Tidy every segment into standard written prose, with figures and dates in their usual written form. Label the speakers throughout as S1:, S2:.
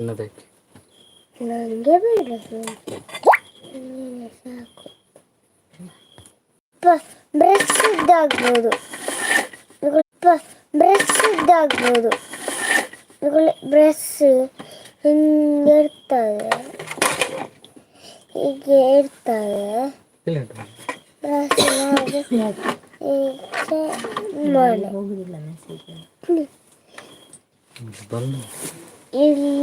S1: ಅನ್ನೋದಕ್ಕೆ
S2: ನನಗೆ ಬೇಡ ಸಾಕು. ಬ್ರಷ್ ಇದ್ದಾಗ್ಬೋದು, ಬ್ರಷ್ ಇದ್ದಾಗ್ಬೋದು. ಬ್ರಷ್ ಹಿಂಗೆ ಇರ್ತದೆ, ಹೀಗೆ ಇರ್ತದೆ. ಬ್ರಷ್ ಮಾಡಿ
S3: ಹೋಗುದಿಲ್ಲ ಮೆಸೇಜ್.
S2: ಇಲ್ಲಿ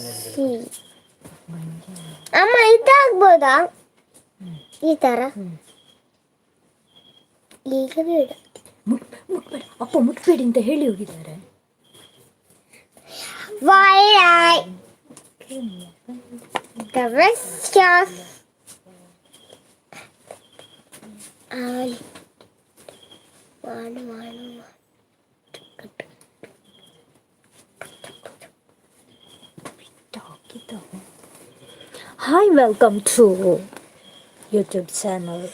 S2: ಸಿ ಅಮ್ಮ ಇದಾಗ್ಬೋದಾ ಈ ಥರ? ಈಗ ಬೇಡ,
S3: ಮುಟ್ಬೇಡ ಅಪ್ಪ, ಮುಟ್ಬೇಡಿ ಅಂತ ಹೇಳಿ ಹೋಗಿದ್ದಾರೆ.
S2: Why the rest of
S3: hi, welcome to YouTube channel.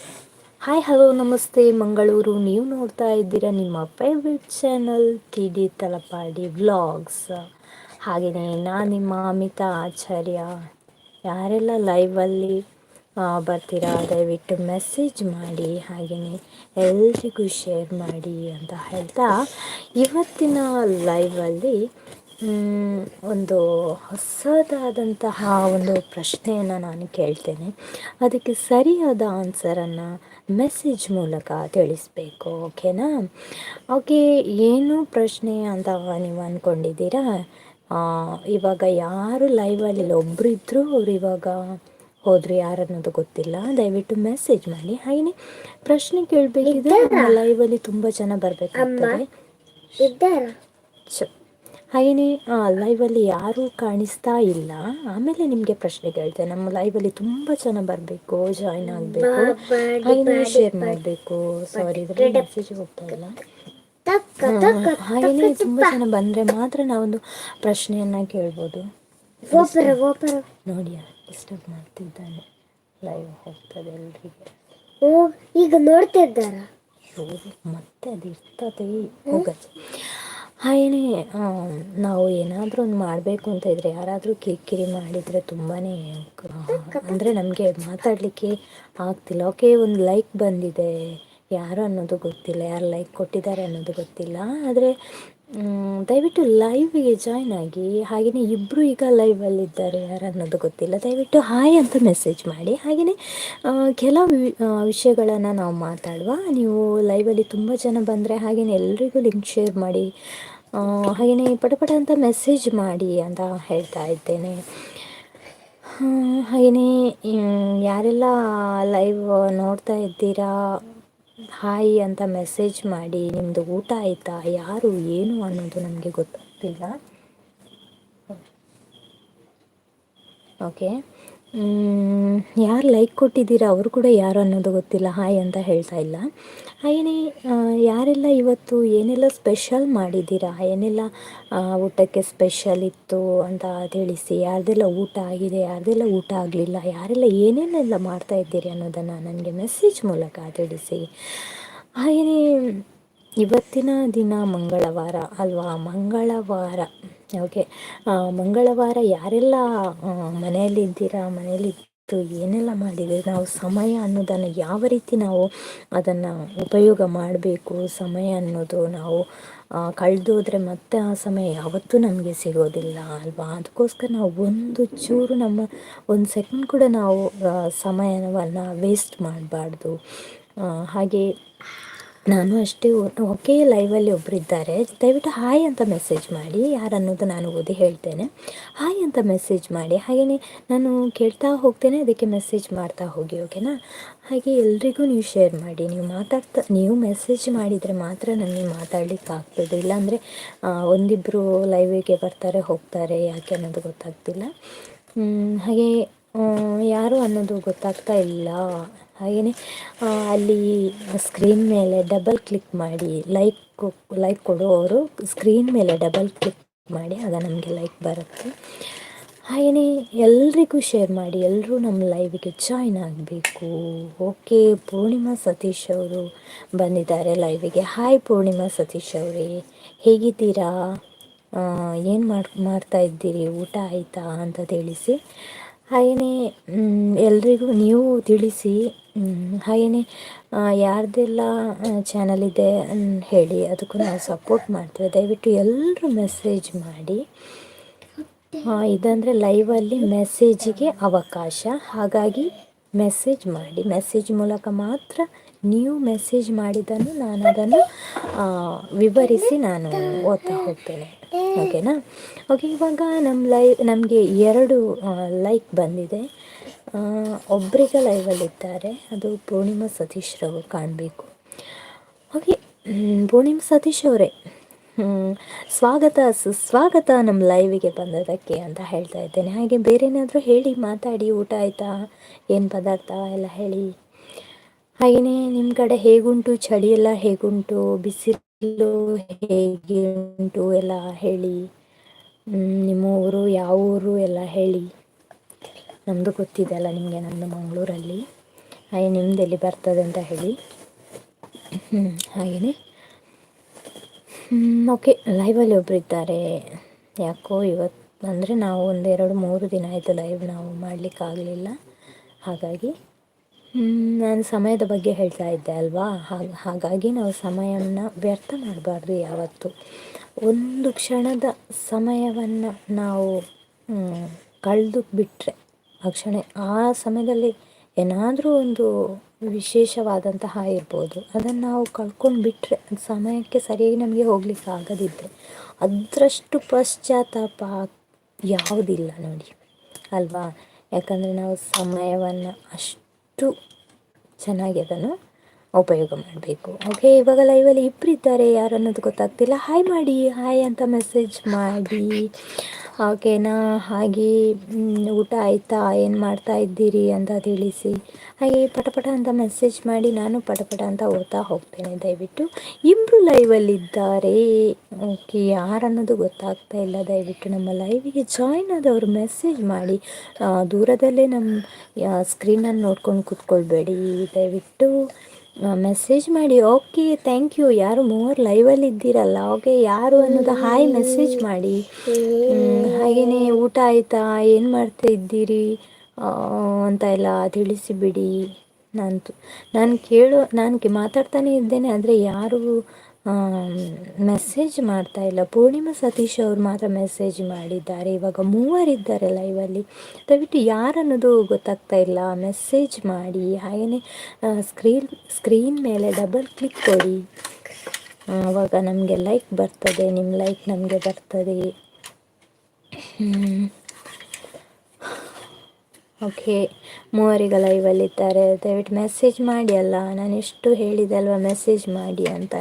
S3: Hi, hello, ನಮಸ್ತೆ, ಮಂಗಳೂರು. ನೀವು ನೋಡ್ತಾ ಇದ್ದೀರಾ ನಿಮ್ಮ favourite channel TD Thalapady vlogs. ಹಾಗೆಯೇ ನಾನು ನಿಮ್ಮ ಅಮಿತಾ ಆಚಾರ್ಯ. ಯಾರೆಲ್ಲ ಲೈವಲ್ಲಿ ಬರ್ತೀರಾ ದಯವಿಟ್ಟು ಮೆಸೇಜ್ ಮಾಡಿ, ಹಾಗೆಯೇ ಎಲ್ರಿಗೂ ಶೇರ್ ಮಾಡಿ ಅಂತ ಹೇಳ್ತಾ, ಇವತ್ತಿನ ಲೈವಲ್ಲಿ ಒಂದು ಹೊಸದಾದಂತಹ ಒಂದು ಪ್ರಶ್ನೆಯನ್ನು ನಾನು ಕೇಳ್ತೇನೆ. ಅದಕ್ಕೆ ಸರಿಯಾದ ಆನ್ಸರನ್ನು ಮೆಸೇಜ್ ಮೂಲಕ ತಿಳಿಸ್ಬೇಕು, ಓಕೆನಾ? ಓಕೆ, ಏನು ಪ್ರಶ್ನೆ ಅಂತ ನೀವು ಅಂದ್ಕೊಂಡಿದ್ದೀರಾ? ಇವಾಗ ಯಾರು ಲೈವಲ್ಲಿ ಒಬ್ಬರು ಇದ್ದರು, ಅವ್ರು ಇವಾಗ ಹೋದರು, ಯಾರನ್ನೋದು ಗೊತ್ತಿಲ್ಲ. ದಯವಿಟ್ಟು ಮೆಸೇಜ್ ಮಾಡಿ. ಹಾಗೆಯೇ ಪ್ರಶ್ನೆ ಕೇಳಬೇಕಿದ್ರೆ ನಮ್ಮ ಲೈವಲ್ಲಿ ತುಂಬ ಜನ ಬರಬೇಕಾಗ್ತದೆ. ಹಾಗೆಯೇ ಲೈವಲ್ಲಿ ಯಾರೂ ಕಾಣಿಸ್ತಾ ಇಲ್ಲ. ಆಮೇಲೆ ನಿಮಗೆ ಪ್ರಶ್ನೆ ಕೇಳ್ತೇನೆ. ನಮ್ಮ ಲೈವಲ್ಲಿ ತುಂಬ ಜನ ಬರಬೇಕು, ಜಾಯ್ನ್ ಆಗಬೇಕು, ಹಾಗೆಯೇ ಶೇರ್ ಮಾಡಬೇಕು. ಸಾರಿ, ಇದರಲ್ಲಿ ಮೆಸೇಜ್ ಹೋಗ್ತಾ ಇಲ್ಲ. ಹಾಗೆಯೇ ತುಂಬ ಜನ ಬಂದರೆ ಮಾತ್ರ ನಾವೊಂದು ಪ್ರಶ್ನೆಯನ್ನು ಕೇಳ್ಬೋದು. ನೋಡಿ, ಡಿಸ್ಟರ್ಬ್ ಮಾಡ್ತಿದ್ದಾನೆ. ಲೈವ್ ಹೋಗ್ತದೆ ಎಲ್ರಿಗೆ.
S2: ಈಗ ನೋಡ್ತಿದ್ದಾರ
S3: ಮತ್ತೆ ಅದು ಇರ್ತದೆ ಹೋಗತ್ತೆ. ಹಾಗೆಯೇ ನಾವು ಏನಾದರೂ ಒಂದು ಮಾಡಬೇಕು ಅಂತ ಇದ್ದರೆ, ಯಾರಾದರೂ ಕಿರಿಕಿರಿ ಮಾಡಿದರೆ ತುಂಬಾ ಅಂದರೆ ನಮಗೆ ಮಾತಾಡಲಿಕ್ಕೆ ಆಗ್ತಿಲ್ಲ. ಓಕೆ, ಒಂದು ಲೈಕ್ ಬಂದಿದೆ, ಯಾರು ಅನ್ನೋದು ಗೊತ್ತಿಲ್ಲ, ಯಾರು ಲೈಕ್ ಕೊಟ್ಟಿದ್ದಾರೆ ಅನ್ನೋದು ಗೊತ್ತಿಲ್ಲ. ಆದರೆ ದಯವಿಟ್ಟು ಲೈವಿಗೆ ಜಾಯ್ನ್ ಆಗಿ. ಹಾಗೆಯೇ ಇಬ್ಬರು ಈಗ ಲೈವಲ್ಲಿದ್ದಾರೆ, ಯಾರು ಅನ್ನೋದು ಗೊತ್ತಿಲ್ಲ. ದಯವಿಟ್ಟು ಹಾಯ್ ಅಂತ ಮೆಸೇಜ್ ಮಾಡಿ. ಹಾಗೆಯೇ ಕೆಲವು ವಿಷಯಗಳನ್ನು ನಾವು ಮಾತಾಡುವ. ನೀವು ಲೈವಲ್ಲಿ ತುಂಬ ಜನ ಬಂದರೆ ಹಾಗೆಯೇ ಎಲ್ರಿಗೂ ಲಿಂಕ್ ಶೇರ್ ಮಾಡಿ, ಹಾಗೆಯೇ ಪಟ ಅಂತ ಮೆಸೇಜ್ ಮಾಡಿ ಅಂತ ಹೇಳ್ತಾ ಇದ್ದೇನೆ. ಹಾಗೆಯೇ ಯಾರೆಲ್ಲ ಲೈವ್ ನೋಡ್ತಾ ಇದ್ದೀರಾ, ಹಾಯ್ ಅಂತ ಮೆಸೇಜ್ ಮಾಡಿ. ನಿಮ್ಮದು ಊಟ ಆಯಿತಾ, ಯಾರು ಏನು ಅನ್ನೋದು ನಮಗೆ ಗೊತ್ತಾಗ್ತಿಲ್ಲ. ಓಕೆ, ಯಾರು ಲೈಕ್ ಕೊಟ್ಟಿದ್ದೀರಾ ಅವರು ಕೂಡ ಯಾರು ಅನ್ನೋದು ಗೊತ್ತಿಲ್ಲ, ಹಾಯ್ ಅಂತ ಹೇಳ್ತಾ ಇಲ್ಲ. ಹಾಗೆಯೇ ಯಾರೆಲ್ಲ ಇವತ್ತು ಏನೆಲ್ಲ ಸ್ಪೆಷಲ್ ಮಾಡಿದ್ದೀರಾ, ಏನೆಲ್ಲ ಊಟಕ್ಕೆ ಸ್ಪೆಷಲ್ ಇತ್ತು ಅಂತ ತಿಳಿಸಿ. ಯಾರ್ದೆಲ್ಲ ಊಟ ಆಗಿದೆ, ಯಾರ್ದೆಲ್ಲ ಊಟ ಆಗಲಿಲ್ಲ, ಯಾರೆಲ್ಲ ಏನೇನೆಲ್ಲ ಮಾಡ್ತಾಯಿದ್ದೀರಿ ಅನ್ನೋದನ್ನು ನನಗೆ ಮೆಸೇಜ್ ಮೂಲಕ ತಿಳಿಸಿ. ಹಾಗೆಯೇ ಇವತ್ತಿನ ದಿನ ಮಂಗಳವಾರ ಅಲ್ವಾ? ಮಂಗಳವಾರ, ಓಕೆ, ಮಂಗಳವಾರ ಯಾರೆಲ್ಲ ಮನೆಯಲ್ಲಿದ್ದೀರಾ, ಮನೆಯಲ್ಲಿದ್ದು ಏನೆಲ್ಲ ಮಾಡಿದ್ದೀರಿ, ನಾವು ಸಮಯ ಅನ್ನೋದನ್ನು ಯಾವ ರೀತಿ ನಾವು ಅದನ್ನು ಉಪಯೋಗ ಮಾಡಬೇಕು. ಸಮಯ ಅನ್ನೋದು ನಾವು ಕಳೆದೋದ್ರೆ ಮತ್ತೆ ಆ ಸಮಯ ಯಾವತ್ತೂ ನಮಗೆ ಸಿಗೋದಿಲ್ಲ ಅಲ್ವಾ? ಅದಕ್ಕೋಸ್ಕರ ನಾವು ಒಂದು ಚೂರು ಒಂದು ಸೆಕೆಂಡ್ ಕೂಡ ನಾವು ಸಮಯವನ್ನು ವೇಸ್ಟ್ ಮಾಡಬಾರ್ದು. ಹಾಗೆ ನಾನು ಅಷ್ಟೇ. ಓಕೆ, ಲೈವಲ್ಲಿ ಒಬ್ಬರಿದ್ದಾರೆ, ದಯವಿಟ್ಟು ಹಾಯ್ ಅಂತ ಮೆಸೇಜ್ ಮಾಡಿ. ಯಾರನ್ನೋದು ನಾನು ಓದಿ ಹೇಳ್ತೇನೆ. ಹಾಯ್ ಅಂತ ಮೆಸೇಜ್ ಮಾಡಿ. ಹಾಗೆಯೇ ನಾನು ಕೇಳ್ತಾ ಹೋಗ್ತೇನೆ, ಅದಕ್ಕೆ ಮೆಸೇಜ್ ಮಾಡ್ತಾ ಹೋಗಿ, ಓಕೆನಾ? ಹಾಗೆ ಎಲ್ರಿಗೂ ನೀವು ಶೇರ್ ಮಾಡಿ. ನೀವು ಮೆಸೇಜ್ ಮಾಡಿದರೆ ಮಾತ್ರ ನನಗೆ ಮಾತಾಡಲಿಕ್ಕೆ ಆಗ್ತದೆ. ಇಲ್ಲಾಂದರೆ ಒಂದಿಬ್ಬರು ಲೈವಿಗೆ ಬರ್ತಾರೆ ಹೋಗ್ತಾರೆ, ಯಾಕೆ ಅನ್ನೋದು ಗೊತ್ತಾಗ್ತಿಲ್ಲ. ಹಾಗೆ ಯಾರು ಅನ್ನೋದು ಗೊತ್ತಾಗ್ತಾ ಇಲ್ಲ. ಹಾಗೆಯೇ ಅಲ್ಲಿ ಸ್ಕ್ರೀನ್ ಮೇಲೆ ಡಬಲ್ ಕ್ಲಿಕ್ ಮಾಡಿ. ಲೈಕ್ ಕೊಡುವವರು ಸ್ಕ್ರೀನ್ ಮೇಲೆ ಡಬಲ್ ಕ್ಲಿಕ್ ಮಾಡಿ, ಆಗ ನಮಗೆ ಲೈಕ್ ಬರುತ್ತೆ. ಹಾಗೆಯೇ ಎಲ್ರಿಗೂ ಶೇರ್ ಮಾಡಿ. ಎಲ್ಲರೂ ನಮ್ಮ ಲೈವಿಗೆ ಜಾಯ್ನ್ ಆಗಬೇಕು. ಓಕೆ, ಪೂರ್ಣಿಮಾ ಸತೀಶ್ ಅವರು ಬಂದಿದ್ದಾರೆ ಲೈವಿಗೆ. ಹಾಯ್ ಪೂರ್ಣಿಮಾ ಸತೀಶ್ ಅವರೇ, ಹೇಗಿದ್ದೀರಾ? ಏನು ಮಾಡ್ತಾ ಇದ್ದೀರಿ, ಊಟ ಆಯಿತಾ ಅಂತ ತಿಳಿಸಿ. ಹಾಗೆಯೇ ಎಲ್ರಿಗೂ ನೀವು ತಿಳಿಸಿ. ಹಾಗೆಯೇ ಯಾರ್ದೆಲ್ಲ ಚಾನಲ್ ಇದೆ ಹೇಳಿ, ಅದಕ್ಕೂ ನಾವು ಸಪೋರ್ಟ್ ಮಾಡ್ತೇವೆ. ದಯವಿಟ್ಟು ಎಲ್ಲರೂ ಮೆಸೇಜ್ ಮಾಡಿ. ಇದಂದರೆ ಲೈವಲ್ಲಿ ಮೆಸೇಜಿಗೆ ಅವಕಾಶ, ಹಾಗಾಗಿ ಮೆಸೇಜ್ ಮಾಡಿ. ಮೆಸೇಜ್ ಮೂಲಕ ಮಾತ್ರ ನೀವು ಮೆಸೇಜ್ ಮಾಡಿದ್ದನ್ನು ನಾನು ಅದನ್ನು ವಿವರಿಸಿ ನಾನು ಓದ್ತಾ ಹೋಗ್ತೇನೆ. ಓಕೆನಾ? ಓಕೆ, ಇವಾಗ ನಮಗೆ 2 ಲೈಕ್ ಬಂದಿದೆ. ಒಬ್ಬರಿಗೆ ಲೈವಲ್ಲಿದ್ದಾರೆ, ಅದು ಪೂರ್ಣಿಮಾ ಸತೀಶ್ರವರು ಕಾಣಬೇಕು. ಓಕೆ, ಪೂರ್ಣಿಮಾ ಸತೀಶ್ ಅವರೇ, ಸುಸ್ವಾಗತ ನಮ್ಮ ಲೈವಿಗೆ ಬಂದದಕ್ಕೆ ಅಂತ ಹೇಳ್ತಾ ಇದ್ದೇನೆ. ಹಾಗೆ ಬೇರೆ ಏನಾದರೂ ಹೇಳಿ, ಮಾತಾಡಿ. ಊಟ ಆಯಿತಾ, ಏನು ಪದಾರ್ಥ ಎಲ್ಲ ಹೇಳಿ. ಹಾಗೆಯೇ ನಿಮ್ಮ ಕಡೆ ಹೇಗುಂಟು, ಚಳಿ ಎಲ್ಲ ಹೇಗುಂಟು, ಬಿಸಿಲು ಹೇಗೆ ಉಂಟು ಎಲ್ಲ ಹೇಳಿ. ನಿಮ್ಮ ಊರು ಯಾವ ಊರು ಎಲ್ಲ ಹೇಳಿ. ನಮ್ಮದು ಗೊತ್ತಿದೆ ಅಲ್ಲ ನಿಮಗೆ, ನಮ್ಮದು ಮಂಗಳೂರಲ್ಲಿ. ಹಾಗೆ ನಿಮ್ದು ಎಲ್ಲಿ ಬರ್ತದೆ ಅಂತ ಹೇಳಿ. ಹಾಗೆಯೇ ಓಕೆ, ಲೈವಲ್ಲಿ ಒಬ್ಬರು ಇದ್ದಾರೆ. ಯಾಕೋ ಇವತ್ತು ಅಂದರೆ ನಾವು 1-2-3 ದಿನ ಆಯಿತು ಲೈವ್ ನಾವು ಮಾಡಲಿಕ್ಕಾಗಲಿಲ್ಲ. ಹಾಗಾಗಿ ನಾನು ಸಮಯದ ಬಗ್ಗೆ ಹೇಳ್ತಾ ಇದ್ದೆ ಅಲ್ವಾ, ಹಾಗಾಗಿ ನಾವು ಸಮಯವನ್ನು ವ್ಯರ್ಥ ಮಾಡಬಾರ್ದು ಯಾವತ್ತು. ಒಂದು ಕ್ಷಣದ ಸಮಯವನ್ನು ನಾವು ಕಳೆದು ಬಿಟ್ಟರೆ, ಆ ಸಮಯದಲ್ಲಿ ಏನಾದರೂ ಒಂದು ವಿಶೇಷವಾದಂತಹ ಇರ್ಬೋದು, ಅದನ್ನು ನಾವು ಕಳ್ಕೊಂಡು ಬಿಟ್ಟರೆ, ಸಮಯಕ್ಕೆ ಸರಿಯಾಗಿ ನಮಗೆ ಹೋಗ್ಲಿಕ್ಕೆ ಆಗದಿದ್ದರೆ ಅದರಷ್ಟು ಪಶ್ಚಾತ್ತಾಪ ಯಾವುದಿಲ್ಲ ನೋಡಿ ಅಲ್ವಾ. ಯಾಕಂದರೆ ನಾವು ಸಮಯವನ್ನು ಅಷ್ಟು ಚೆನ್ನಾಗಿ ಅದನ್ನು ಉಪಯೋಗ ಮಾಡಬೇಕು. ಓಕೆ, ಇವಾಗ ಲೈವಲ್ಲಿ ಇಬ್ಬರಿದ್ದಾರೆ, ಯಾರು ಅನ್ನೋದು ಗೊತ್ತಾಗ್ತಿಲ್ಲ. ಹಾಯ್ ಮಾಡಿ, ಹಾಯ್ ಅಂತ ಮೆಸೇಜ್ ಮಾಡಿ. ಓಕೆನಾ? ಹಾಗೆ ಊಟ ಆಯಿತಾ, ಏನು ಮಾಡ್ತಾ ಇದ್ದೀರಿ ಅಂತ ತಿಳಿಸಿ. ಹಾಗೆ ಪಟಪಟ ಅಂತ ಮೆಸೇಜ್ ಮಾಡಿ, ನಾನು ಪಟಪಟ ಅಂತ ಓದ್ತಾ ಹೋಗ್ತೇನೆ. ದಯವಿಟ್ಟು ಇಬ್ಬರು ಲೈವಲ್ಲಿದ್ದಾರೆ. ಓಕೆ, ಯಾರನ್ನೋದು ಗೊತ್ತಾಗ್ತಾ ಇಲ್ಲ. ದಯವಿಟ್ಟು ನಮ್ಮ ಲೈವಿಗೆ ಜಾಯ್ನ್ ಆದವರು ಮೆಸೇಜ್ ಮಾಡಿ. ದೂರದಲ್ಲೇ ನಮ್ಮ ಸ್ಕ್ರೀನನ್ನು ನೋಡ್ಕೊಂಡು ಕೂತ್ಕೊಳ್ಬೇಡಿ, ದಯವಿಟ್ಟು ಮೆಸೇಜ್ ಮಾಡಿ. Okay, thank you. ಯಾರು 3 ಲೈವಲ್ಲಿ ಇದ್ದೀರಲ್ಲ, ಓಕೆ, ಯಾರು ಅನ್ನೋದು ಹಾಯ್ ಮೆಸೇಜ್ ಮಾಡಿ. ಹಾಗೆಯೇ ಊಟ ಆಯಿತಾ, ಏನು ಮಾಡ್ತಾ ಇದ್ದೀರಿ ಅಂತ ಎಲ್ಲ ತಿಳಿಸಿಬಿಡಿ. ನಾನು ಮಾತಾಡ್ತಾನೆ ಇದ್ದೇನೆ, ಆದರೆ ಯಾರು ಮೆಸೇಜ್ ಮಾಡ್ತಾ ಇಲ್ಲ. ಪೂರ್ಣಿಮಾ ಸತೀಶ್ ಅವರು ಮಾತ್ರ ಮೆಸೇಜ್ ಮಾಡಿದ್ದಾರೆ. ಇವಾಗ 3 ಇದ್ದಾರೆ ಲೈವಲ್ಲಿ. ದಯವಿಟ್ಟು ಯಾರನ್ನೋದು ಗೊತ್ತಾಗ್ತಾ ಇಲ್ಲ, ಮೆಸೇಜ್ ಮಾಡಿ. ಹಾಗೆಯೇ ಸ್ಕ್ರೀನ್ ಮೇಲೆ ಡಬಲ್ ಕ್ಲಿಕ್ ಕೊಡಿ, ಆವಾಗ ನಮಗೆ ಲೈಕ್ ಬರ್ತದೆ. ನಿಮ್ಮ ಲೈಕ್ ನಮಗೆ ಬರ್ತದೆ. ಓಕೆ, 3 ಲೈವಲ್ಲಿದ್ದಾರೆ. ದಯವಿಟ್ಟು ಮೆಸೇಜ್ ಮಾಡಿ. ಅಲ್ಲ, ನಾನು ಎಷ್ಟು ಹೇಳಿದೆ ಅಲ್ವಾ, ಮೆಸೇಜ್ ಮಾಡಿ ಅಂತ.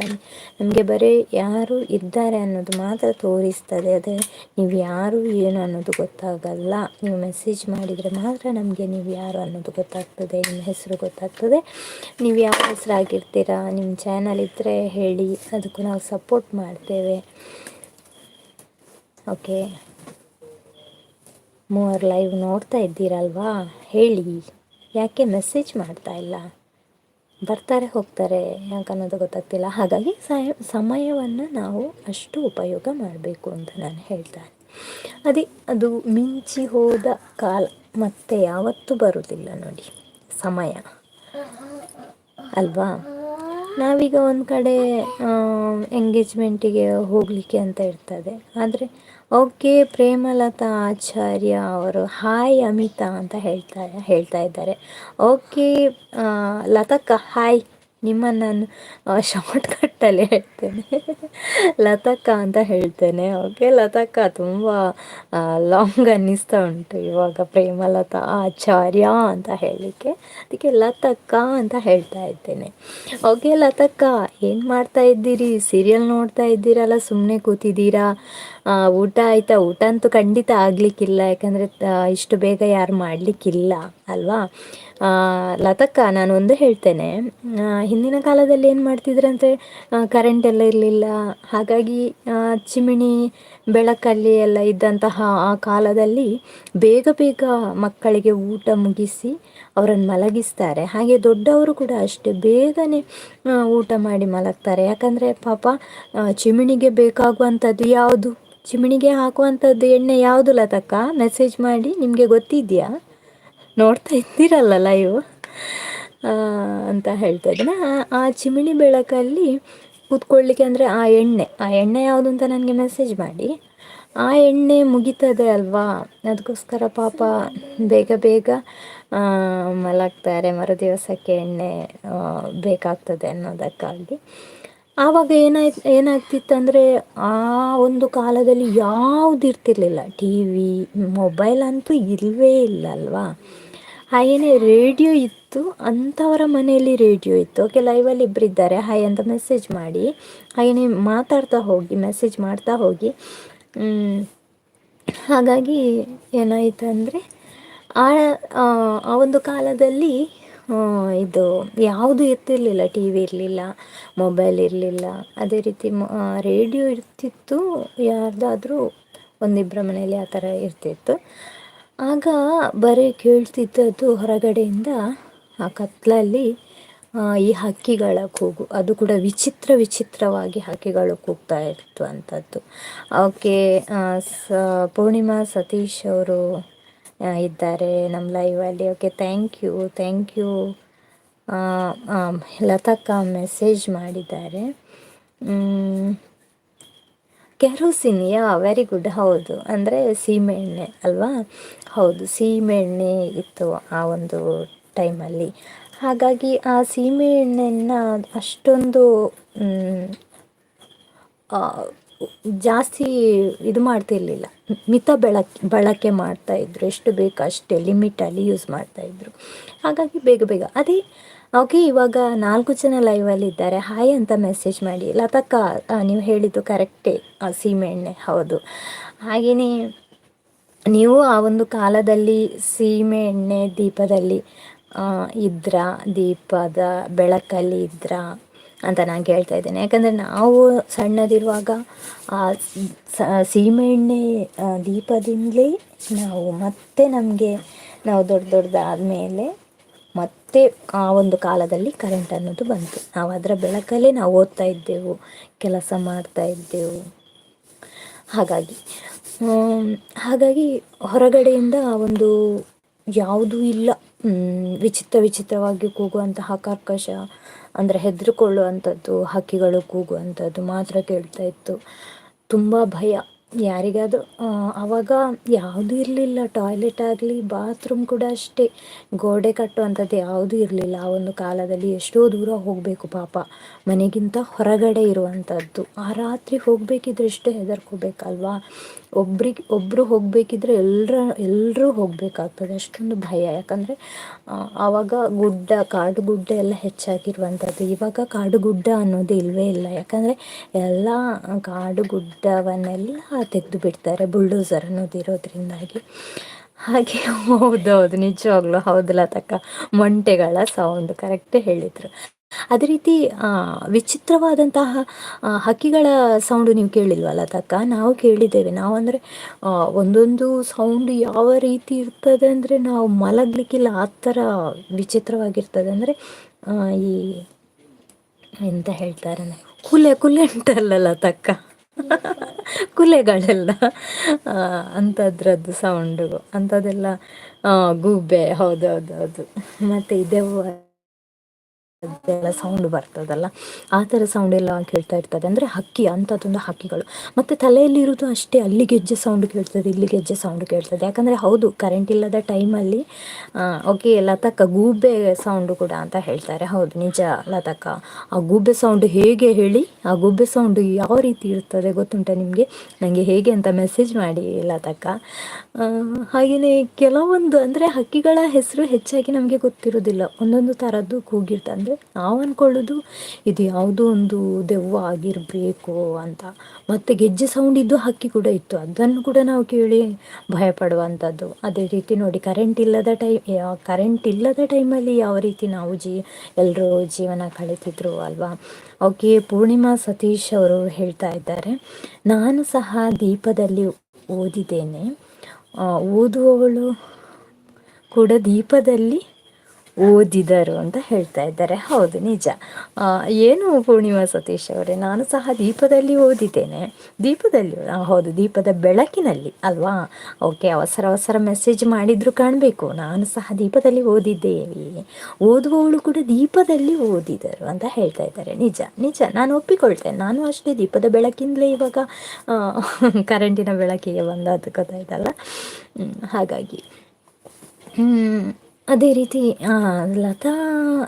S3: ನಮಗೆ ಬರೀ ಯಾರು ಇದ್ದಾರೆ ಅನ್ನೋದು ಮಾತ್ರ ತೋರಿಸ್ತದೆ, ಅದೇ ನೀವು ಯಾರು ಏನು ಅನ್ನೋದು ಗೊತ್ತಾಗಲ್ಲ. ನೀವು ಮೆಸೇಜ್ ಮಾಡಿದರೆ ಮಾತ್ರ ನಮಗೆ ನೀವು ಯಾರು ಅನ್ನೋದು ಗೊತ್ತಾಗ್ತದೆ, ನಿಮ್ಮ ಹೆಸರು ಗೊತ್ತಾಗ್ತದೆ. ನೀವು ಯಾವ ಹೆಸರಾಗಿರ್ತೀರಾ, ನಿಮ್ಮ ಚಾನಲ್ ಇದ್ದರೆ ಹೇಳಿ, ಅದಕ್ಕೂ ನಾವು ಸಪೋರ್ಟ್ ಮಾಡ್ತೇವೆ. ಓಕೆ, 3 ಲೈವ್ ನೋಡ್ತಾ ಇದ್ದೀರಲ್ವಾ, ಹೇಳಿ ಯಾಕೆ ಮೆಸೇಜ್ ಮಾಡ್ತಾ ಇಲ್ಲ. ಬರ್ತಾರೆ ಹೋಗ್ತಾರೆ, ಯಾಕನ್ನೋದು ಗೊತ್ತಾಗ್ತಿಲ್ಲ. ಹಾಗಾಗಿ ಸಮಯವನ್ನು ನಾವು ಅಷ್ಟು ಉಪಯೋಗ ಮಾಡಬೇಕು ಅಂತ ನಾನು ಹೇಳ್ತಾನೆ. ಅದು ಮಿಂಚಿ ಹೋದ ಕಾಲ ಮತ್ತೆ ಯಾವತ್ತೂ ಬರುವುದಿಲ್ಲ ನೋಡಿ, ಸಮಯ ಅಲ್ವಾ. ನಾವೀಗ ಒಂದು ಕಡೆ ಎಂಗೇಜ್ಮೆಂಟಿಗೆ ಹೋಗಲಿಕ್ಕೆ ಅಂತ ಇರ್ತದೆ, ಆದರೆ ಓಕೆ, ಪ್ರೇಮಲತಾ ಆಚಾರ್ಯ ಅವರು ಹಾಯ್ ಅಮಿತಾ ಅಂತ ಹೇಳ್ತಾ ಇದ್ದಾರೆ. ಓಕೆ, ಲತಕ್ಕ ಹಾಯ್. ನಿಮ್ಮನ್ನು ನಾನು ಶಾರ್ಟ್ಕಟ್ಟಲ್ಲಿ ಹೇಳ್ತೇನೆ, ಲತಕ್ಕ ಅಂತ ಹೇಳ್ತೇನೆ. ಓಕೆ, ಲತಕ್ಕ ತುಂಬ ಲಾಂಗ್ ಅನ್ನಿಸ್ತಾ ಉಂಟು ಇವಾಗ ಪ್ರೇಮಲತಾ ಆಚಾರ್ಯ ಅಂತ ಹೇಳಲಿಕ್ಕೆ, ಅದಕ್ಕೆ ಲತಕ್ಕ ಅಂತ ಹೇಳ್ತಾ ಇದ್ದೇನೆ. ಓಕೆ, ಲತಕ್ಕ ಏನು ಮಾಡ್ತಾ ಇದ್ದೀರಿ? ಸೀರಿಯಲ್ ನೋಡ್ತಾ ಇದ್ದೀರಲ್ಲ, ಸುಮ್ಮನೆ ಕೂತಿದ್ದೀರಾ? ಊಟ ಆಯಿತಾ? ಊಟ ಅಂತೂ ಖಂಡಿತ ಆಗಲಿಕ್ಕಿಲ್ಲ, ಯಾಕಂದರೆ ಇಷ್ಟು ಬೇಗ ಯಾರು ಮಾಡಲಿಕ್ಕಿಲ್ಲ ಅಲ್ವಾ. ಲತಕ್ಕ, ನಾನು ಒಂದು ಹೇಳ್ತೇನೆ, ಹಿಂದಿನ ಕಾಲದಲ್ಲಿ ಏನು ಮಾಡ್ತಿದ್ರಂತೆ, ಕರೆಂಟ್ ಎಲ್ಲ ಇರಲಿಲ್ಲ. ಹಾಗಾಗಿ ಚಿಮಿಣಿ ಬೆಳಕಲ್ಲಿ ಎಲ್ಲ ಇದ್ದಂತಹ ಆ ಕಾಲದಲ್ಲಿ ಬೇಗ ಬೇಗ ಮಕ್ಕಳಿಗೆ ಊಟ ಮುಗಿಸಿ ಅವರನ್ನು ಮಲಗಿಸ್ತಾರೆ. ಹಾಗೆ ದೊಡ್ಡವರು ಕೂಡ ಅಷ್ಟೇ ಬೇಗನೆ ಊಟ ಮಾಡಿ ಮಲಗ್ತಾರೆ. ಯಾಕಂದರೆ ಪಾಪ ಚಿಮಣಿಗೆ ಬೇಕಾಗುವಂಥದ್ದು ಯಾವುದು, ಚಿಮಣಿಗೆ ಹಾಕುವಂಥದ್ದು ಎಣ್ಣೆ ಯಾವುದು ಲತಕ್ಕ? ಮೆಸೇಜ್ ಮಾಡಿ, ನಿಮಗೆ ಗೊತ್ತಿದೆಯಾ? ನೋಡ್ತಾ ಇದ್ದೀರಲ್ಲ ಲೈವ್ ಅಂತ ಹೇಳ್ತಾ ಇದ್ದೀನಿ. ಆ ಚಿಮಣಿ ಬೆಳಕಲ್ಲಿ ಕೂತ್ಕೊಳ್ಳಿಕ್ಕೆ ಅಂದರೆ ಆ ಎಣ್ಣೆ ಯಾವುದು ಅಂತ ನನಗೆ ಮೆಸೇಜ್ ಮಾಡಿ. ಆ ಎಣ್ಣೆ ಮುಗಿತದೆ ಅಲ್ವಾ, ಅದಕ್ಕೋಸ್ಕರ ಪಾಪ ಬೇಗ ಬೇಗ ಮಲಗ್ತಾರೆ. ಮರುದಿವಸಕ್ಕೆ ಎಣ್ಣೆ ಬೇಕಾಗ್ತದೆ ಅನ್ನೋದಕ್ಕಾಗಿ. ಆವಾಗ ಏನಾಗ್ತಿತ್ತಂದರೆ ಆ ಒಂದು ಕಾಲದಲ್ಲಿ ಯಾವುದು ಇರ್ತಿರ್ಲಿಲ್ಲ. ಟಿ ವಿ, ಮೊಬೈಲ್ ಅಂತೂ ಇಲ್ಲವೇ ಇಲ್ಲ ಅಲ್ವಾ. ಹಾಗೆಯೇ ರೇಡಿಯೋ ಇತ್ತು, ಅಂಥವರ ಮನೆಯಲ್ಲಿ ರೇಡಿಯೋ ಇತ್ತು. ಓಕೆ, ಲೈವಲ್ಲಿ ಇಬ್ಬರಿದ್ದಾರೆ, ಹಾಯ್ ಅಂತ ಮೆಸೇಜ್ ಮಾಡಿ. ಹಾಗೆಯೇ ಮಾತಾಡ್ತಾ ಹೋಗಿ, ಮೆಸೇಜ್ ಮಾಡ್ತಾ ಹೋಗಿ. ಹಾಗಾಗಿ ಏನಾಯಿತು ಅಂದರೆ ಆ ಆ ಒಂದು ಕಾಲದಲ್ಲಿ ಇದು ಯಾವುದು ಇರ್ತಿರ್ಲಿಲ್ಲ. ಟಿ ವಿ ಇರಲಿಲ್ಲ, ಮೊಬೈಲ್ ಇರಲಿಲ್ಲ. ಅದೇ ರೀತಿ ರೇಡಿಯೋ ಇರ್ತಿತ್ತು, ಯಾರ್ದಾದ್ರೂ ಒಂದಿಬ್ಬರ ಮನೆಯಲ್ಲಿ ಆ ಥರ ಇರ್ತಿತ್ತು. ಆಗ ಬರೀ ಕೇಳ್ತಿದ್ದದ್ದು ಹೊರಗಡೆಯಿಂದ ಆ ಕತ್ತಲಲ್ಲಿ ಈ ಹಕ್ಕಿಗಳ ಕೂಗು. ಅದು ಕೂಡ ವಿಚಿತ್ರವಾಗಿ ಹಕ್ಕಿಗಳು ಕೂಗ್ತಾ ಇತ್ತು ಅಂಥದ್ದು. ಓಕೆ, ಪೂರ್ಣಿಮಾ ಸತೀಶ್ ಅವರು ಇದ್ದಾರೆ ನಮ್ಮ ಲೈವಲ್ಲಿ. Okay, thank you. ಲತಕ್ಕ ಮೆಸೇಜ್ ಮಾಡಿದ್ದಾರೆ. Kerosene, very good. ಹೌದು, ಅಂದರೆ ಸೀಮೆಎಣ್ಣೆ ಅಲ್ವಾ? ಹೌದು, ಸೀಮೆಎಣ್ಣೆ ಇತ್ತು ಆ ಒಂದು ಟೈಮಲ್ಲಿ. ಹಾಗಾಗಿ ಆ ಸೀಮೆಎಣ್ಣೆಯನ್ನು ಅಷ್ಟೊಂದು ಜಾಸ್ತಿ ಇದು ಮಾಡ್ತಿರ್ಲಿಲ್ಲ, ಬಳಕೆ ಮಾಡ್ತಾಯಿದ್ರು. ಎಷ್ಟು ಬೇಕು ಅಷ್ಟೇ ಲಿಮಿಟಲ್ಲಿ ಯೂಸ್ ಮಾಡ್ತಾಯಿದ್ರು. ಹಾಗಾಗಿ ಬೇಗ ಅದೇ. ಓಕೆ, ಇವಾಗ 4 ಜನ ಲೈವಲ್ಲಿ ಇದ್ದಾರೆ. ಹಾಯ್ ಅಂತ ಮೆಸೇಜ್ ಮಾಡಿ. ಲತಕ್ಕ, ನೀವು ಹೇಳಿದ್ದು ಕರೆಕ್ಟೇ, ಸೀಮೆಎಣ್ಣೆ ಹೌದು. ಹಾಗೆಯೇ ನೀವು ಆ ಒಂದು ಕಾಲದಲ್ಲಿ ಸೀಮೆಎಣ್ಣೆ ದೀಪದಲ್ಲಿ ದೀಪದ ಬೆಳಕಲ್ಲಿ ಅಂತ ನಾನು ಕೇಳ್ತಾ ಇದ್ದೇನೆ. ಯಾಕಂದರೆ ನಾವು ಸಣ್ಣದಿರುವಾಗ ಆ ಸೀಮೆಎಣ್ಣೆ ದೀಪದಿಂದಲೇ ನಾವು ದೊಡ್ಡದಾದಮೇಲೆ ಮತ್ತೆ ಆ ಒಂದು ಕಾಲದಲ್ಲಿ ಕರೆಂಟ್ ಅನ್ನೋದು ಬಂತು. ನಾವು ಅದರ ಬೆಳಕಲ್ಲೇ ನಾವು ಓದ್ತಾ ಇದ್ದೆವು, ಕೆಲಸ ಮಾಡ್ತಾ ಇದ್ದೆವು. ಹಾಗಾಗಿ ಹೊರಗಡೆಯಿಂದ ಒಂದು ಯಾವುದೂ ಇಲ್ಲ. ವಿಚಿತ್ರವಾಗಿ ಕೂಗುವಂತಹ ಕರ್ಕಶ, ಅಂದರೆ ಹೆದರಿಕೊಳ್ಳುವಂಥದ್ದು ಹಕ್ಕಿಗಳು ಕೂಗುವಂಥದ್ದು ಮಾತ್ರ ಕೇಳ್ತಾ ಇತ್ತು. ತುಂಬ ಭಯ ಯಾರಿಗಾದರೂ. ಆವಾಗ ಯಾವುದೂ ಇರಲಿಲ್ಲ, ಟಾಯ್ಲೆಟ್ ಆಗಲಿ ಬಾತ್ರೂಮ್ ಕೂಡ ಅಷ್ಟೇ, ಗೋಡೆ ಕಟ್ಟುವಂಥದ್ದು ಯಾವುದೂ ಇರಲಿಲ್ಲ ಆ ಒಂದು ಕಾಲದಲ್ಲಿ. ಎಷ್ಟೋ ದೂರ ಹೋಗಬೇಕು ಪಾಪ, ಮನೆಗಿಂತ ಹೊರಗಡೆ ಇರುವಂಥದ್ದು. ಆ ರಾತ್ರಿ ಹೋಗಬೇಕಿದ್ರೆ ಎಷ್ಟು ಹೆದರ್ಕೋಬೇಕಲ್ವಾ. ಒಬ್ಬರು ಹೋಗಬೇಕಿದ್ರೆ ಎಲ್ಲರೂ ಹೋಗಬೇಕಾಗ್ತದೆ, ಅಷ್ಟೊಂದು ಭಯ. ಯಾಕಂದರೆ ಆವಾಗ ಕಾಡು ಗುಡ್ಡ ಎಲ್ಲ ಹೆಚ್ಚಾಗಿರುವಂಥದ್ದು. ಇವಾಗ ಕಾಡು ಗುಡ್ಡ ಅನ್ನೋದು ಇಲ್ಲವೇ ಇಲ್ಲ. ಯಾಕಂದರೆ ಎಲ್ಲ ಕಾಡು ಗುಡ್ಡವನ್ನೆಲ್ಲ ತೆಗೆದು ಬಿಡ್ತಾರೆ, ಬುಲ್ಡೋಸರ್ ಅನ್ನೋದು ಇರೋದ್ರಿಂದಾಗಿ. ಹಾಗೆ ಹೌದೌದು, ನಿಜವಾಗ್ಲೂ ಹೌದು ಲತಕ್ಕ. ಮೊಂಟೆಗಳ ಸೌಂಡ್ ಕರೆಕ್ಟೇ ಹೇಳಿದರು. ಅದೇ ರೀತಿ ವಿಚಿತ್ರವಾದಂತಹ ಹಕ್ಕಿಗಳ ಸೌಂಡು ನೀವು ಕೇಳಿಲ್ವ ಲತಕ್ಕ? ನಾವು ಕೇಳಿದ್ದೇವೆ. ನಾವು ಅಂದರೆ ಒಂದೊಂದು ಸೌಂಡು ಯಾವ ರೀತಿ ಇರ್ತದೆ ಅಂದರೆ ನಾವು ಮಲಗಲಿಕ್ಕಿಲ್ಲ, ಆ ಥರ ವಿಚಿತ್ರವಾಗಿರ್ತದೆ. ಅಂದರೆ ಈ ಎಂತ ಹೇಳ್ತಾರೆ, ಕುಲೆ ಉಂಟಲ್ಲ ಲತಕ್ಕ, ಕುಲೆಗಳೆಲ್ಲ ಅಂಥದ್ರದ್ದು ಸೌಂಡು, ಅಂಥದ್ದೆಲ್ಲ ಗೂಬೆ, ಹೌದೌದು. ಮತ್ತು ಇದೆಲ್ಲ ಸೌಂಡ್ ಬರ್ತದಲ್ಲ, ಆ ಥರ ಸೌಂಡ್ ಎಲ್ಲ ಕೇಳ್ತಾ ಇರ್ತದೆ. ಅಂದರೆ ಹಕ್ಕಿ, ಅಂಥದ್ದೊಂದು ಹಕ್ಕಿಗಳು. ಮತ್ತು ತಲೆಯಲ್ಲಿ ಇರೋದು ಅಷ್ಟೇ, ಅಲ್ಲಿ ಗೆಜ್ಜೆ ಸೌಂಡ್ ಕೇಳ್ತದೆ, ಇಲ್ಲಿ ಗೆಜ್ಜೆ ಸೌಂಡ್ ಕೇಳ್ತದೆ. ಯಾಕಂದರೆ ಹೌದು, ಕರೆಂಟ್ ಇಲ್ಲದ ಟೈಮಲ್ಲಿ ಓಕೆ ಲತಕ್ಕ, ಗೂಬೆ ಸೌಂಡು ಕೂಡ ಅಂತ ಹೇಳ್ತಾರೆ. ಹೌದು ನಿಜ ಲತಕ್ಕ. ಆ ಗೂಬೆ ಸೌಂಡ್ ಹೇಗೆ ಹೇಳಿ, ಆ ಗೂಬೆ ಸೌಂಡು ಯಾವ ರೀತಿ ಇರ್ತದೆ ಗೊತ್ತುಂಟ ನಿಮಗೆ? ನನಗೆ ಹೇಗೆ ಅಂತ ಮೆಸೇಜ್ ಮಾಡಿ ಲತಕ್ಕ. ಹಾಗೆಯೇ ಕೆಲವೊಂದು ಅಂದರೆ ಹಕ್ಕಿಗಳ ಹೆಸರು ಹೆಚ್ಚಾಗಿ ನಮಗೆ ಗೊತ್ತಿರೋದಿಲ್ಲ, ಒಂದೊಂದು ಥರದ್ದು ಕೂಗಿರ್ತದೆ. ಅಂದರೆ ಅಂದರೆ ನಾವು ಅಂದ್ಕೊಳ್ಳೋದು ಇದು ಯಾವುದೋ ಒಂದು ದೆವ್ವ ಆಗಿರಬೇಕು ಅಂತ. ಮತ್ತು ಗೆಜ್ಜೆ ಸೌಂಡ್ ಇದ್ದು ಹಕ್ಕಿ ಕೂಡ ಇತ್ತು, ಅದನ್ನು ಕೂಡ ನಾವು ಕೇಳಿ ಭಯಪಡುವಂಥದ್ದು. ಅದೇ ರೀತಿ ನೋಡಿ, ಕರೆಂಟ್ ಇಲ್ಲದ ಟೈಮಲ್ಲಿ ಯಾವ ರೀತಿ ನಾವು ಎಲ್ಲರೂ ಜೀವನ ಕಳೀತಿದ್ರು ಅಲ್ವಾ. ಓಕೆ, ಪೂರ್ಣಿಮಾ ಸತೀಶ್ ಅವರು ಹೇಳ್ತಾ ಇದ್ದಾರೆ, ನಾನು ಸಹ ದೀಪದಲ್ಲಿ ಓದಿದ್ದೇನೆ, ಓದುವವಳು ಕೂಡ ದೀಪದಲ್ಲಿ ಓದಿದರು ಅಂತ ಹೇಳ್ತಾ ಇದ್ದಾರೆ. ಹೌದು, ನಿಜ. ಏನು ಪೂರ್ಣಿಮಾ ಸತೀಶ್ ಅವರೇ, ನಾನು ಸಹ ದೀಪದಲ್ಲಿ ಓದಿದ್ದೇನೆ. ದೀಪದಲ್ಲಿ ಹೌದು, ದೀಪದ ಬೆಳಕಿನಲ್ಲಿ ಅಲ್ವಾ. ಓಕೆ, ಅವಸರ ಮೆಸೇಜ್ ಮಾಡಿದ್ರು ಕಾಣಬೇಕು. ನಾನು ಸಹ ದೀಪದಲ್ಲಿ ಓದಿದ್ದೇವೆ, ಓದುವವಳು ಕೂಡ ದೀಪದಲ್ಲಿ ಓದಿದರು ಅಂತ ಹೇಳ್ತಾ ಇದ್ದಾರೆ. ನಿಜ ನಿಜ, ನಾನು ಒಪ್ಪಿಕೊಳ್ತೇನೆ. ನಾನು ಅಷ್ಟೇ ದೀಪದ ಬೆಳಕಿಂದಲೇ ಇವಾಗ ಕರೆಂಟಿನ ಬೆಳಕಿಗೆ ಬಂದದ್ದು, ಗೊತ್ತಾಯ್ತಲ್ಲ. ಹಾಗಾಗಿ ಅದೇ ರೀತಿ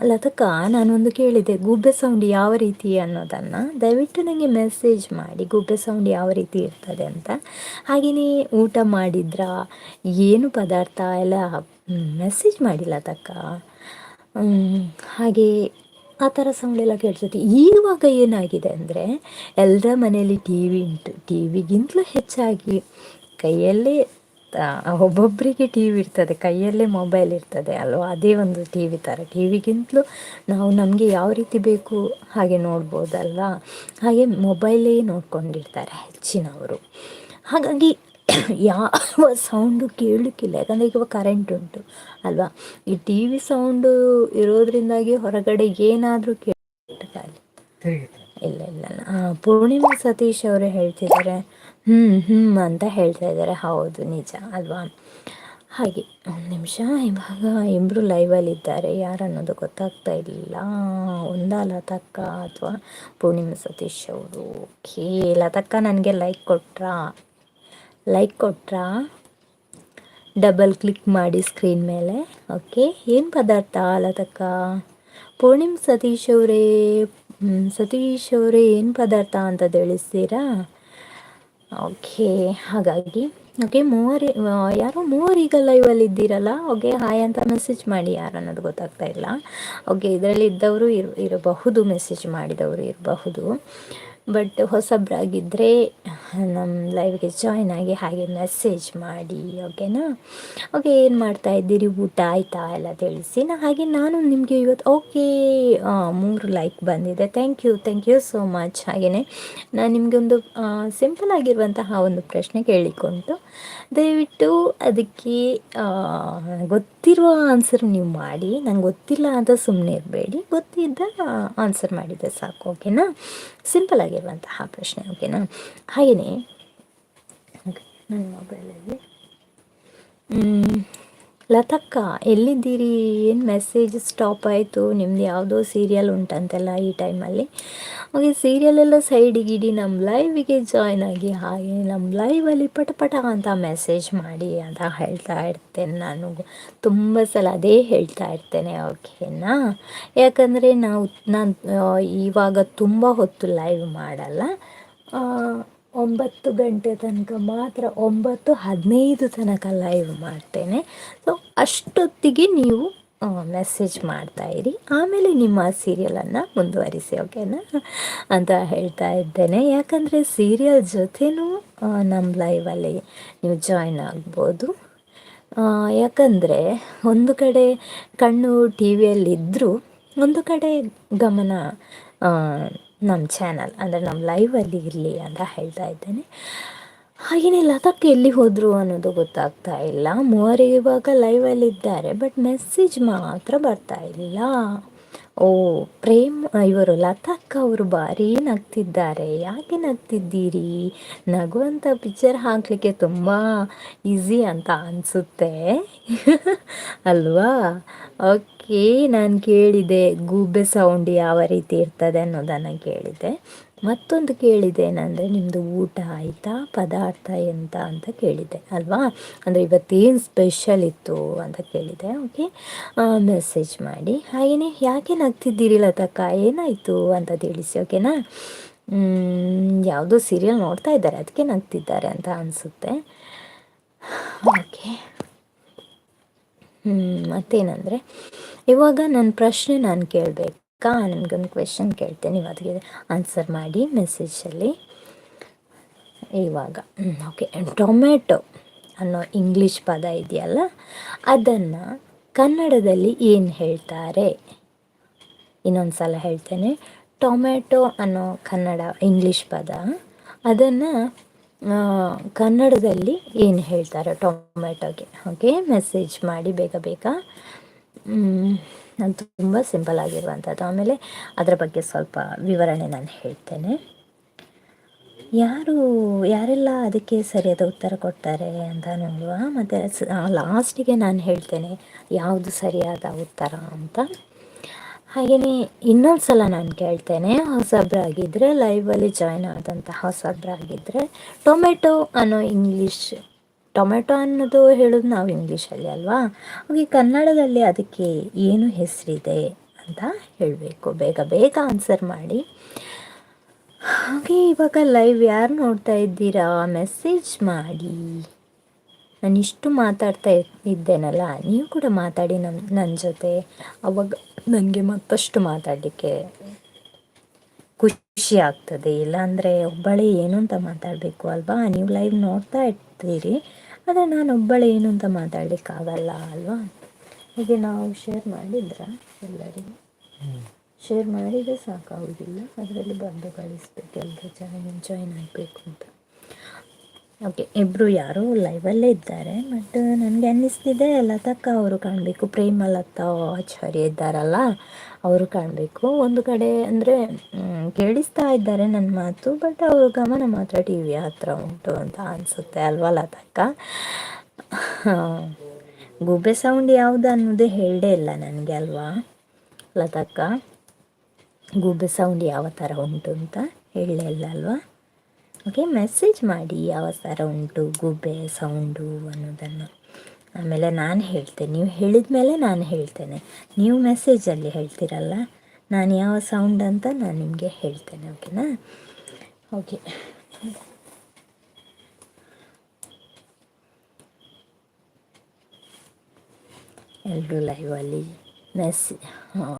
S3: ಲತಕ್ಕ ನಾನೊಂದು ಕೇಳಿದೆ, ಗುಬ್ಬೆ ಸೌಂಡ್ ಯಾವ ರೀತಿ ಅನ್ನೋದನ್ನು ದಯವಿಟ್ಟು ನನಗೆ ಮೆಸೇಜ್ ಮಾಡಿ, ಗುಬ್ಬೆ ಸೌಂಡ್ ಯಾವ ರೀತಿ ಇರ್ತದೆ ಅಂತ. ಹಾಗೆಯೇ ಊಟ ಮಾಡಿದ್ರಾ, ಏನು ಪದಾರ್ಥ ಎಲ್ಲ ಮೆಸೇಜ್ ಮಾಡಿ ಲತಕ್ಕ. ಹಾಗೆ ಆ ಥರ ಸೌಂಡ್ ಎಲ್ಲ ಕೇಳಿಸುತ್ತೆ. ಈವಾಗ ಏನಾಗಿದೆ ಅಂದರೆ, ಎಲ್ಲರ ಮನೆಯಲ್ಲಿ ಟಿ ವಿ ಉಂಟು. ಟಿ ವಿಗಿಂತಲೂ ಹೆಚ್ಚಾಗಿ ಕೈಯಲ್ಲೇ ಒಬ್ಬೊಬ್ಬರಿಗೆ ಟಿ ವಿ ಇರ್ತದೆ, ಕೈಯಲ್ಲೇ ಮೊಬೈಲ್ ಇರ್ತದೆ ಅಲ್ವಾ. ಅದೇ ಒಂದು ಟಿ ವಿ ಥರ. ಟಿ ವಿಗಿಂತಲೂ ನಾವು ನಮಗೆ ಯಾವ ರೀತಿ ಬೇಕು ಹಾಗೆ ನೋಡ್ಬೋದಲ್ವಾ. ಹಾಗೆ ಮೊಬೈಲೇ ನೋಡ್ಕೊಂಡಿರ್ತಾರೆ ಹೆಚ್ಚಿನವರು. ಹಾಗಾಗಿ ಯಾವ ಸೌಂಡು ಕೇಳಲಿಕ್ಕಿಲ್ಲ, ಯಾಕಂದರೆ ಈಗ ಕರೆಂಟ್ ಉಂಟು ಅಲ್ವಾ. ಈ ಟಿ ವಿ ಸೌಂಡು ಇರೋದ್ರಿಂದಾಗಿ ಹೊರಗಡೆ ಏನಾದರೂ ಖಾಲಿ ಇಲ್ಲ ಇಲ್ಲ. ಪೂರ್ಣಿಮಾ ಸತೀಶ್ ಅವರೇ ಹೇಳ್ತಿದ್ದಾರೆ ಅಂತ ಹೇಳ್ತಾ ಇದ್ದಾರೆ. ಹೌದು, ನಿಜ ಅಲ್ವಾ. ಹಾಗೆ ಒಂದು ನಿಮಿಷ, ಇವಾಗ ಇಬ್ಬರು ಲೈವಲ್ಲಿದ್ದಾರೆ, ಯಾರನ್ನೋದು ಗೊತ್ತಾಗ್ತಾ ಇಲ್ಲ. ಒಂದಾ ಲತಕ್ಕ ಅಥವಾ ಪೂರ್ಣಿಮಾ ಸತೀಶ್ ಅವರು. ಓಕೆ, ಲತಕ್ಕ ನನಗೆ ಲೈಕ್ ಕೊಟ್ರಾ ಡಬಲ್ ಕ್ಲಿಕ್ ಮಾಡಿ ಸ್ಕ್ರೀನ್ ಮೇಲೆ. ಓಕೆ, ಏನು ಪದಾರ್ಥ ಲತಕ್ಕ? ಪೂರ್ಣಿಮಾ ಸತೀಶ್ ಅವರೇ ಏನು ಪದಾರ್ಥ ಅಂತ ತಿಳಿಸ್ತೀರಾ? ಓಕೆ, ಹಾಗಾಗಿ ಓಕೆ, ಯಾರೋ ಮೂವರೀಗ ಲೈವಲ್ಲಿ ಇದ್ದೀರಲ್ಲ. ಓಕೆ, ಹಾಯ್ ಅಂತ ಮೆಸೇಜ್ ಮಾಡಿ, ಯಾರು ಅನ್ನೋದು ಗೊತ್ತಾಗ್ತಾ ಇಲ್ಲ. ಓಕೆ, ಇದರಲ್ಲಿ ಇದ್ದವರು ಇರಬಹುದು, ಮೆಸೇಜ್ ಮಾಡಿದವರು ಇರಬಹುದು. ಬಟ್ ಹೊಸಬ್ರಾಗಿದ್ದರೆ ನಮ್ಮ ಲೈವ್ಗೆ ಜಾಯ್ನ್ ಆಗಿ ಹಾಗೆ ಮೆಸೇಜ್ ಮಾಡಿ, ಓಕೆನಾ. ಓಕೆ, ಏನು ಮಾಡ್ತಾ ಇದ್ದೀರಿ, ಊಟ ಆಯಿತಾ ಎಲ್ಲ ತಿಳಿಸಿ. ಹಾಗೆ ನಾನು ನಿಮಗೆ ಇವತ್ತು 3 ಲೈಕ್ ಬಂದಿದೆ. Thank you so much. ಹಾಗೆಯೇ ನಾನು ನಿಮಗೆ ಒಂದು ಸಿಂಪಲ್ ಆಗಿರುವಂತಹ ಒಂದು ಪ್ರಶ್ನೆ ಕೇಳಿಕೊಂಡು, ದಯವಿಟ್ಟು ಅದಕ್ಕೆ ಗೊತ್ತಿರುವ ಆನ್ಸರ್ ನೀವು ಮಾಡಿ, ನಂಗೆ ಗೊತ್ತಿಲ್ಲ ಅಂತ ಸುಮ್ಮನೆ ಇರಬೇಡಿ. ಗೊತ್ತಿದ್ದಾಗ ಆನ್ಸರ್ ಮಾಡಿದರೆ ಸಾಕು, ಓಕೆನಾ. ಸಿಂಪಲ್ ಆಗಿರುವಂತಹ ಪ್ರಶ್ನೆ, ಓಕೆನಾ. ಹಾಗೆಯೇ ನನ್ನ ಮೊಬೈಲಲ್ಲಿ ಲತಕ್ಕ ಎಲ್ಲಿದ್ದೀರಿ, ಏನು ಮೆಸೇಜ್ ಸ್ಟಾಪ್ ಆಯಿತು, ನಿಮ್ದು ಯಾವುದೋ ಸೀರಿಯಲ್ ಉಂಟಂತೆಲ್ಲ ಈ ಟೈಮಲ್ಲಿ. ಓಕೆ, ಸೀರಿಯಲೆಲ್ಲ ಸೈಡಿಗಿಡಿ ನಮ್ಮ ಲೈವಿಗೆ ಜಾಯ್ನ್ ಆಗಿ, ಹಾಗೆ ನಮ್ಮ ಲೈವಲ್ಲಿ ಪಟ ಅಂತ ಮೆಸೇಜ್ ಮಾಡಿ ಅಂತ ಹೇಳ್ತಾ ಇರ್ತೇನೆ. ನಾನು ತುಂಬ ಸಲ ಅದೇ ಹೇಳ್ತಾ ಇರ್ತೇನೆ, ಓಕೆನಾ. ಯಾಕಂದರೆ ನಾನು ಇವಾಗ ತುಂಬ ಹೊತ್ತು ಲೈವ್ ಮಾಡಲ್ಲ, 9 ಗಂಟೆ ತನಕ ಮಾತ್ರ, 9:15 ತನಕ ಲೈವ್ ಮಾಡ್ತೇನೆ. ಸೊ ಅಷ್ಟೊತ್ತಿಗೆ ನೀವು ಮೆಸೇಜ್ ಮಾಡ್ತಾಯಿರಿ, ಆಮೇಲೆ ನಿಮ್ಮ ಸೀರಿಯಲನ್ನು ಮುಂದುವರಿಸಿ, ಓಕೆನಾ ಅಂತ ಹೇಳ್ತಾ ಇದ್ದೇನೆ. ಯಾಕಂದರೆ ಸೀರಿಯಲ್ ಜೊತೆನೂ ನಮ್ಮ ಲೈವಲ್ಲಿ ನೀವು ಜಾಯ್ನ್ ಆಗ್ಬೋದು. ಯಾಕಂದರೆ ಒಂದು ಕಡೆ ಕಣ್ಣು ಟಿ ವಿಯಲ್ಲಿದ್ದರೂ ಒಂದು ಕಡೆ ಗಮನ ನಮ್ಮ ಚಾನಲ್ ಅಂದರೆ ನಮ್ಮ ಲೈವಲ್ಲಿ ಇರಲಿ ಅಂತ ಹೇಳ್ತಾ ಇದ್ದೇನೆ. ಹಾಗೆಯೇ ಲತಕ್ಕ ಎಲ್ಲಿ ಹೋದರು ಅನ್ನೋದು ಗೊತ್ತಾಗ್ತಾ ಇಲ್ಲ. ಇವಾಗ ಲೈವಲ್ಲಿದ್ದಾರೆ, ಬಟ್ ಮೆಸೇಜ್ ಮಾತ್ರ ಬರ್ತಾ ಇಲ್ಲ. ಇವರು ಲತಕ್ಕ ಅವರು ಭಾರಿ ನಗ್ತಿದ್ದಾರೆ. ಯಾಕೆ ನಗ್ತಿದ್ದೀರಿ? ನಗುವಂಥ ಪಿಕ್ಚರ್ ಹಾಕಲಿಕ್ಕೆ ತುಂಬ ಈಸಿ ಅಂತ ಅನಿಸುತ್ತೆ ಅಲ್ವಾ. ಓಕೆ, ನಾನು ಕೇಳಿದೆ ಗೂಬೆ ಸೌಂಡ್ ಯಾವ ರೀತಿ ಇರ್ತದೆ ಅನ್ನೋದನ್ನು ಕೇಳಿದೆ. ಮತ್ತೊಂದು ಕೇಳಿದೆ ಏನಂದರೆ, ನಿಮ್ಮದು ಊಟ ಆಯಿತಾ, ಪದಾರ್ಥ ಎಂತ ಅಂತ ಕೇಳಿದೆ ಅಲ್ವಾ. ಅಂದರೆ ಇವತ್ತೇನು ಸ್ಪೆಷಲ್ ಇತ್ತು ಅಂತ ಕೇಳಿದೆ. ಓಕೆ, ಮೆಸೇಜ್ ಮಾಡಿ. ಹಾಗೆಯೇ ಯಾಕೆ ನಗ್ತಿದ್ದೀರಿ ಲತಕ್ಕ, ಏನಾಯಿತು ಅಂತ ತಿಳಿಸಿ, ಓಕೆನಾ. ಯಾವುದೋ ಸೀರಿಯಲ್ ನೋಡ್ತಾ ಇದ್ದಾರೆ, ಅದಕ್ಕೆ ನಗ್ತಿದ್ದಾರೆ ಅಂತ ಅನಿಸುತ್ತೆ. ಓಕೆ, ಮತ್ತೇನಂದರೆ, ಇವಾಗ ನನ್ನ ಪ್ರಶ್ನೆ ನಾನು ಕೇಳಬೇಕು. ಬೇಕಾ? ನಿಮಗೊಂದು ಕ್ವೆಶನ್ ಕೇಳ್ತೇನೆ, ನೀವು ಅದಕ್ಕೆ ಆನ್ಸರ್ ಮಾಡಿ ಮೆಸೇಜಲ್ಲಿ ಇವಾಗ. ಓಕೆ, ಟೊಮೆಟೊ ಅನ್ನೋ ಇಂಗ್ಲೀಷ್ ಪದ ಇದೆಯಲ್ಲ, ಅದನ್ನು ಕನ್ನಡದಲ್ಲಿ ಏನು ಹೇಳ್ತಾರೆ? ಇನ್ನೊಂದು ಸಲ ಹೇಳ್ತೇನೆ. ಟೊಮೆಟೊ ಅನ್ನೋ ಕನ್ನಡ ಇಂಗ್ಲೀಷ್ ಪದ, ಅದನ್ನು ಕನ್ನಡದಲ್ಲಿ ಏನು ಹೇಳ್ತಾರೆ ಟೊಮೆಟೊಗೆ? ಓಕೆ, ಮೆಸೇಜ್ ಮಾಡಿ ಬೇಗ ಬೇಗ. ಅದು ತುಂಬ ಸಿಂಪಲ್ ಆಗಿರುವಂಥದ್ದು. ಆಮೇಲೆ ಅದರ ಬಗ್ಗೆ ಸ್ವಲ್ಪ ವಿವರಣೆ ನಾನು ಹೇಳ್ತೇನೆ. ಯಾರೆಲ್ಲ ಅದಕ್ಕೆ ಸರಿಯಾದ ಉತ್ತರ ಕೊಡ್ತಾರೆ ಅಂತ ನೋಡುವ. ಮತ್ತು ಲಾಸ್ಟಿಗೆ ನಾನು ಹೇಳ್ತೇನೆ ಯಾವುದು ಸರಿಯಾದ ಉತ್ತರ ಅಂತ. ಹಾಗೆಯೇ ಇನ್ನೊಂದು ಸಲ ನಾನು ಕೇಳ್ತೇನೆ, ಹೊಸಬ್ರಾಗಿದ್ದರೆ, ಲೈವಲ್ಲಿ ಜಾಯ್ನ್ ಆದಂತಹ ಹೊಸಬ್ರಾಗಿದ್ದರೆ, ಟೊಮೆಟೊ ಅನ್ನೋ ಟೊಮೆಟೊ ಅನ್ನೋದು ಹೇಳೋದು ನಾವು ಇಂಗ್ಲೀಷಲ್ಲಿ ಅಲ್ವಾ, ಹಾಗೆ ಕನ್ನಡದಲ್ಲಿ ಅದಕ್ಕೆ ಏನು ಹೆಸರಿದೆ ಅಂತ ಹೇಳಬೇಕು. ಬೇಗ ಬೇಗ ಆನ್ಸರ್ ಮಾಡಿ. ಹಾಗೆ ಇವಾಗ ಲೈವ್ ಯಾರು ನೋಡ್ತಾ ಇದ್ದೀರಾ ಮೆಸೇಜ್ ಮಾಡಿ. ನಾನು ಇಷ್ಟು ಮಾತಾಡ್ತಾ ಇದ್ದೇನಲ್ಲ, ನೀವು ಕೂಡ ಮಾತಾಡಿ ನನ್ನ ಜೊತೆ. ಅವಾಗ ನನಗೆ ಮತ್ತಷ್ಟು ಮಾತಾಡಲಿಕ್ಕೆ ಖುಷಿ ಆಗ್ತದೆ. ಇಲ್ಲಾಂದರೆ ಒಬ್ಬಳೇ ಏನು ಅಂತ ಮಾತಾಡಬೇಕು ಅಲ್ವಾ? ನೀವು ಲೈವ್ ನೋಡ್ತಾ ಇರ್ತೀರಿ, ಆದರೆ ನಾನು ಒಬ್ಬಳೇ ಏನು ಅಂತ ಮಾತಾಡಲಿಕ್ಕಾಗಲ್ಲ ಅಲ್ವಾ? ಹೀಗೆ ನಾವು ಶೇರ್ ಮಾಡಿದ್ರೆ ಎಲ್ಲರಿಗೂ ಶೇರ್ ಮಾಡಿದರೆ ಸಾಕಾಗೋದಿಲ್ಲ, ಅದರಲ್ಲಿ ಬಂದು ಕಳಿಸ್ಬೇಕು, ಎಲ್ಲರೂ ಜಾಯಿನ್ ಆಗಬೇಕು ಅಂತ. ಓಕೆ, ಇಬ್ಬರು ಯಾರೋ ಲೈವಲ್ಲೇ ಇದ್ದಾರೆ, ಬಟ್ ನನಗೆ ಅನ್ನಿಸ್ತಿದೆ ಲತಕ್ಕ ಅವರು ಕಾಣಬೇಕು, ಪ್ರೇಮಲತಾ ಆಚಾರ್ಯ ಇದ್ದಾರಲ್ಲ ಅವರು ಕಾಣಬೇಕು. ಒಂದು ಕಡೆ ಅಂದರೆ ಕೇಳಿಸ್ತಾ ಇದ್ದಾರೆ ನನ್ನ ಮಾತು, ಬಟ್ ಅವ್ರ ಗಮನ ಮಾತ್ರ ಟಿ ವಿ ಹತ್ರ ಉಂಟು ಅಂತ ಅನಿಸುತ್ತೆ ಅಲ್ವಾ ಲತಕ್ಕ? ಗೂಬೆ ಸೌಂಡ್ ಯಾವುದು ಅನ್ನೋದೇ ಹೇಳೇ ಇಲ್ಲ ನನಗೆ ಅಲ್ವಾ ಲತಕ್ಕ? ಗೂಬೆ ಸೌಂಡ್ ಯಾವ ಥರ ಉಂಟು ಅಂತ ಹೇಳಲೇ ಇಲ್ಲ ಅಲ್ವಾ? ಓಕೆ, ಮೆಸೇಜ್ ಮಾಡಿ ಯಾವ ಥರ ಉಂಟು ಗೂಬೆ ಸೌಂಡು ಅನ್ನೋದನ್ನು. ಆಮೇಲೆ ನಾನು ಹೇಳ್ತೇನೆ, ನೀವು ಹೇಳಿದ ಮೇಲೆ ನಾನು ಹೇಳ್ತೇನೆ. ನೀವು ಮೆಸೇಜಲ್ಲಿ ಹೇಳ್ತೀರಲ್ಲ, ನಾನು ಯಾವ ಸೌಂಡ್ ಅಂತ ನಾನು ನಿಮಗೆ ಹೇಳ್ತೇನೆ. ಓಕೆನಾ? ಓಕೆ, ಎಲ್ಲರೂ ಲೈವಲ್ಲಿ